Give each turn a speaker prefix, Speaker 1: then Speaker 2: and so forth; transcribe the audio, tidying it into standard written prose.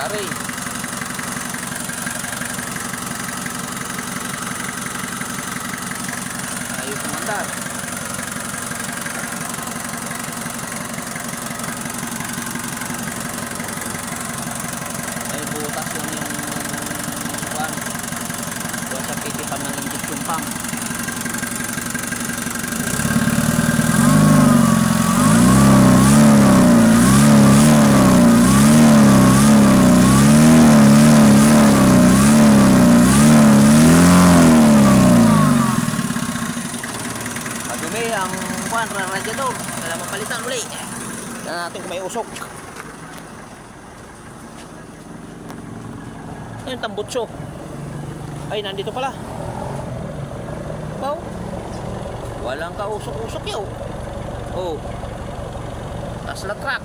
Speaker 1: Yari. Ayaw kumandar. Ay butas yung kuwan. Buwas sa titipan ng injection pump. Ang kuwan, radiator, kailangan mapalitan ulit. Tignan natin kung may usok. Ayun, tambutso. Ay, nandito pala. Wow. Walang kausok-usok yun. Oh. Tesla truck.